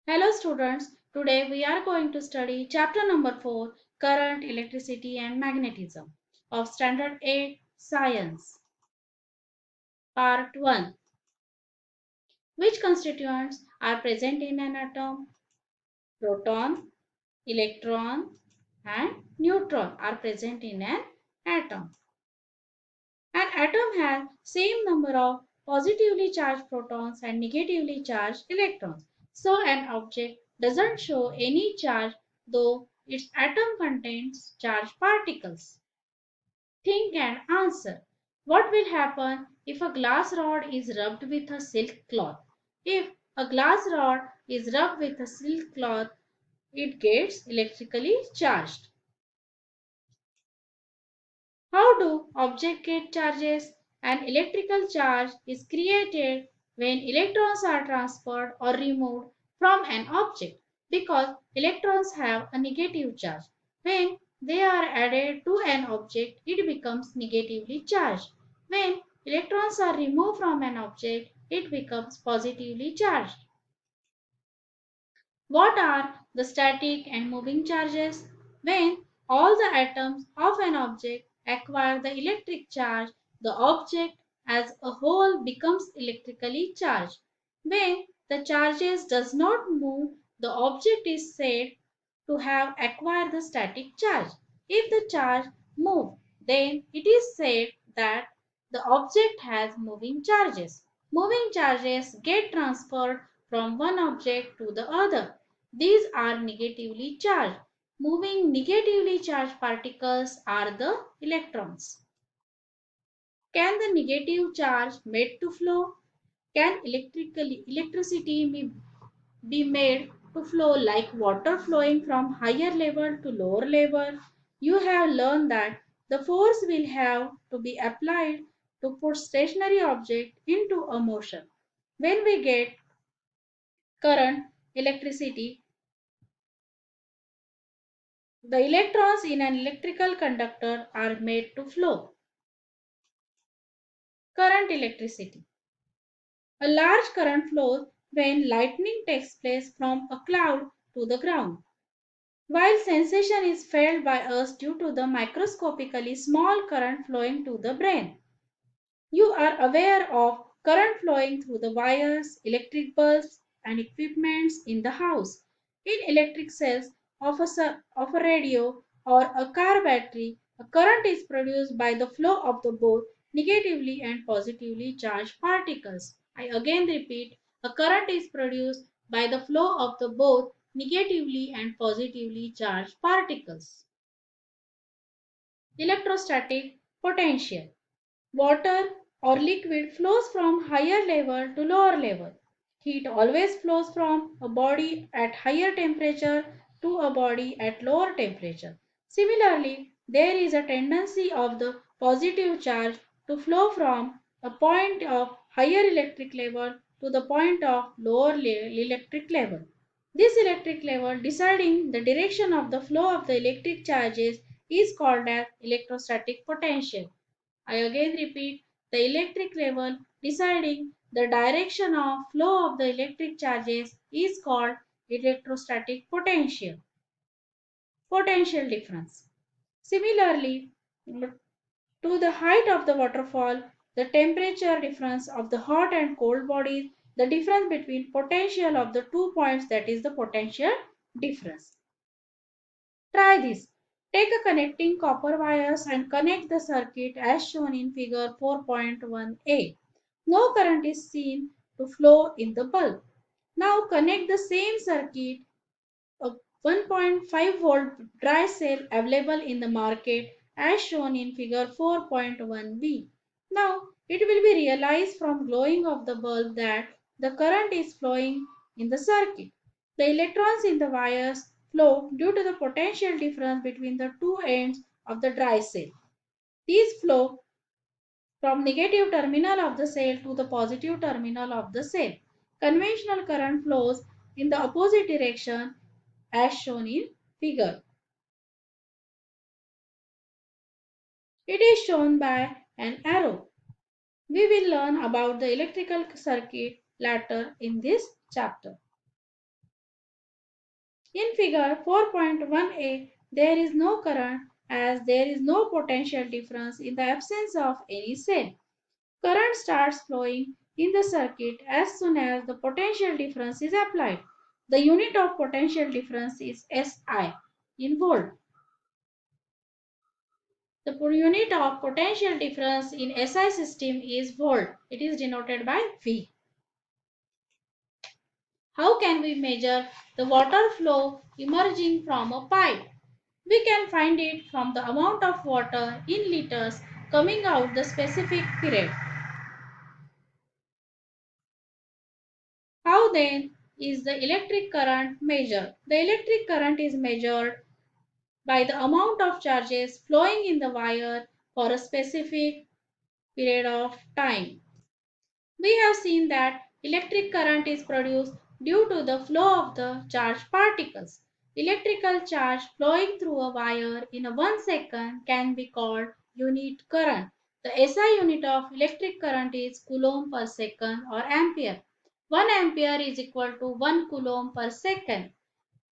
Hello students, today we are going to study chapter number 4 Current, Electricity and Magnetism of Standard 8 Science. Part 1. Which constituents are present in an atom? Proton, electron and neutron are present in an atom. An atom has same number of positively charged protons and negatively charged electrons. So an object doesn't show any charge though its atom contains charged particles. Think and answer. What will happen if a glass rod is rubbed with a silk cloth? If a glass rod is rubbed with a silk cloth, it gets electrically charged. How do objects get charges? An electrical charge is created when electrons are transferred or removed from an object because electrons have a negative charge. When they are added to an object, it becomes negatively charged. When electrons are removed from an object, it becomes positively charged. What are the static and moving charges? When all the atoms of an object acquire the electric charge, the object as a whole becomes electrically charged. When the charges does not move, the object is said to have acquired the static charge. If the charge move, then it is said that the object has moving charges. Moving charges get transferred from one object to the other. These are negatively charged. Moving negatively charged particles are the electrons. Can the negative charge made to flow? Can electricity be made to flow like water flowing from higher level to lower level? You have learned that the force will have to be applied to put stationary object into a motion. When we get current, electricity, the electrons in an electrical conductor are made to flow. Current, electricity. A large current flows when lightning takes place from a cloud to the ground. While sensation is felt by us due to the microscopically small current flowing to the brain. You are aware of current flowing through the wires, electric bulbs, and equipments in the house. In electric cells of a radio or a car battery, a current is produced by the flow of the both negatively and positively charged particles. I again repeat, a current is produced by the flow of the both negatively and positively charged particles. Electrostatic potential. Water or liquid flows from higher level to lower level. Heat always flows from a body at higher temperature to a body at lower temperature. Similarly, there is a tendency of the positive charge to flow from a point of higher electric level to the point of lower electric level. This electric level deciding the direction of the flow of the electric charges is called as electrostatic potential. I again repeat, the electric level deciding the direction of flow of the electric charges is called electrostatic potential. Potential difference. Similarly, to the height of the waterfall, the temperature difference of the hot and cold bodies, the difference between potential of the 2 points, that is the potential difference. Try this. Take a connecting copper wires and connect the circuit as shown in figure 4.1a. No current is seen to flow in the bulb. Now connect the same circuit, a 1.5 volt dry cell available in the market as shown in figure 4.1b. Now it will be realized from glowing of the bulb that the current is flowing in the circuit. The electrons in the wires flow due to the potential difference between the two ends of the dry cell. These flow from negative terminal of the cell to the positive terminal of the cell. Conventional current flows in the opposite direction as shown in figure. It is shown by an arrow. We will learn about the electrical circuit later in this chapter. In figure 4.1a, there is no current as there is no potential difference in the absence of any cell. Current starts flowing in the circuit as soon as the potential difference is applied. The unit of potential difference is SI in volt. The unit of potential difference in SI system is volt. It is denoted by V. How can we measure the water flow emerging from a pipe? We can find it from the amount of water in liters coming out the specific period. How then is the electric current measured? The electric current is measured by the amount of charges flowing in the wire for a specific period of time. We have seen that electric current is produced due to the flow of the charged particles. Electrical charge flowing through a wire in a 1 second can be called unit current. The SI unit of electric current is coulomb per second or ampere. 1 ampere is equal to 1 coulomb per second.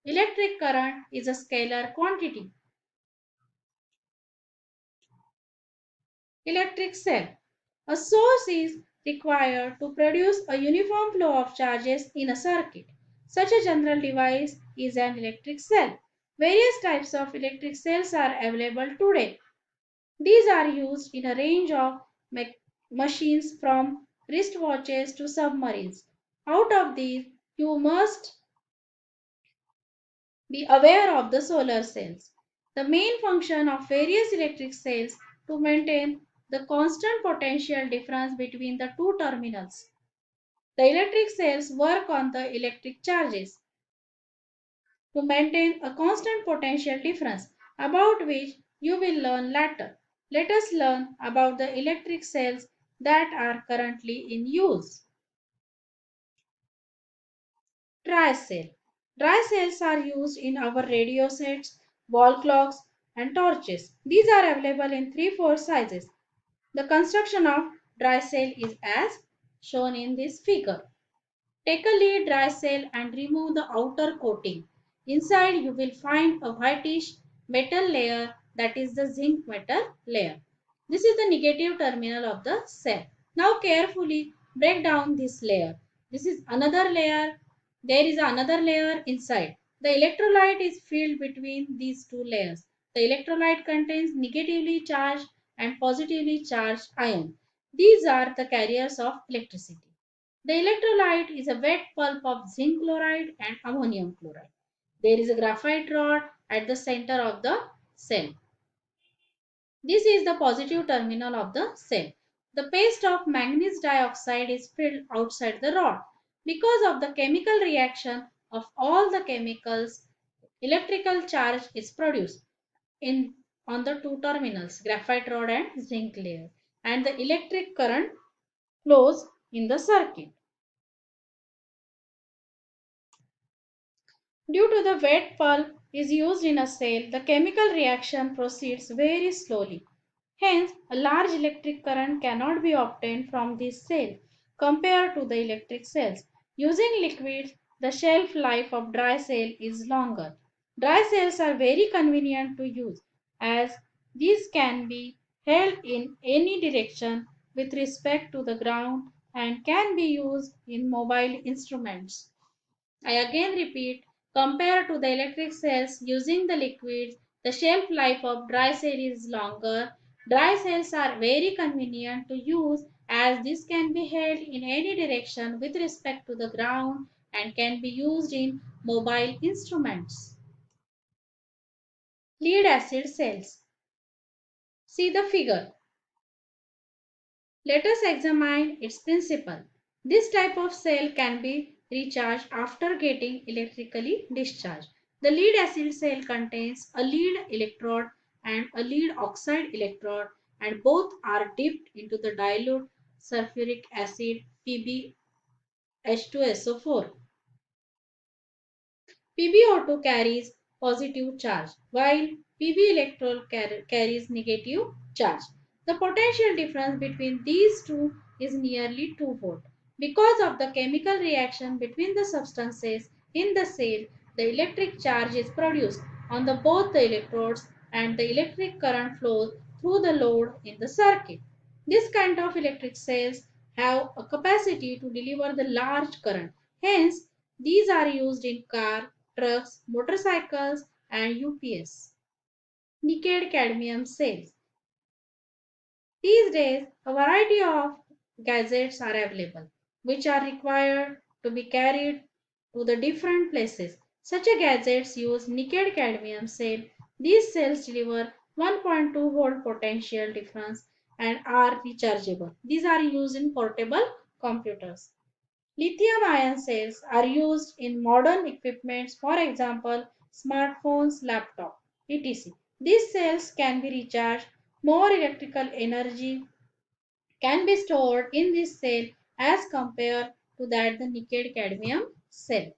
Electric current is a scalar quantity. Electric cell. A source is required to produce a uniform flow of charges in a circuit. Such a general device is an electric cell. Various types of electric cells are available today. These are used in a range of machines from wristwatches to submarines. Out of these, you must be aware of the solar cells. The main function of various electric cells to maintain the constant potential difference between the two terminals. The electric cells work on the electric charges to maintain a constant potential difference about which you will learn later. Let us learn about the electric cells that are currently in use. Dry cell. Dry cells are used in our radio sets, wall clocks, and torches. These are available in 3-4 sizes. The construction of dry cell is as shown in this figure. Take a lead dry cell and remove the outer coating. Inside you will find a whitish metal layer, that is the zinc metal layer. This is the negative terminal of the cell. Now carefully break down this layer. This is another layer. There is another layer inside. The electrolyte is filled between these two layers. The electrolyte contains negatively charged and positively charged ion. These are the carriers of electricity. The electrolyte is a wet pulp of zinc chloride and ammonium chloride. There is a graphite rod at the center of the cell. This is the positive terminal of the cell. The paste of manganese dioxide is filled outside the rod. Because of the chemical reaction of all the chemicals, electrical charge is produced in on the two terminals, graphite rod and zinc layer, and the electric current flows in the circuit. Due to the wet pulp is used in a cell, the chemical reaction proceeds very slowly. Hence, a large electric current cannot be obtained from this cell compared to the electric cells. Using liquids, the shelf life of dry cell is longer. Dry cells are very convenient to use as these can be held in any direction with respect to the ground and can be used in mobile instruments. I again repeat, compared to the electric cells using the liquids, the shelf life of dry cell is longer. Dry cells are very convenient to use as this can be held in any direction with respect to the ground and can be used in mobile instruments. Lead acid cells. See the figure. Let us examine its principle. This type of cell can be recharged after getting electrically discharged. The lead acid cell contains a lead electrode and a lead oxide electrode, and both are dipped into the dilute sulfuric acid PbH2SO4. PbO2 carries positive charge while Pb electrode carries negative charge. The potential difference between these two is nearly 2 volt. Because of the chemical reaction between the substances in the cell, the electric charge is produced on the both the electrodes and the electric current flows through the load in the circuit. This kind of electric cells have a capacity to deliver the large current. Hence, these are used in car, trucks, motorcycles and UPS. Nickel cadmium cells. These days, a variety of gadgets are available, which are required to be carried to the different places. Such a gadgets use nickel cadmium cell. These cells deliver 1.2 volt potential difference and are rechargeable. These are used in portable computers. Lithium ion cells are used in modern equipments, for example, smartphones, laptop, etc. These cells can be recharged. More electrical energy can be stored in this cell as compared to that the nickel cadmium cell.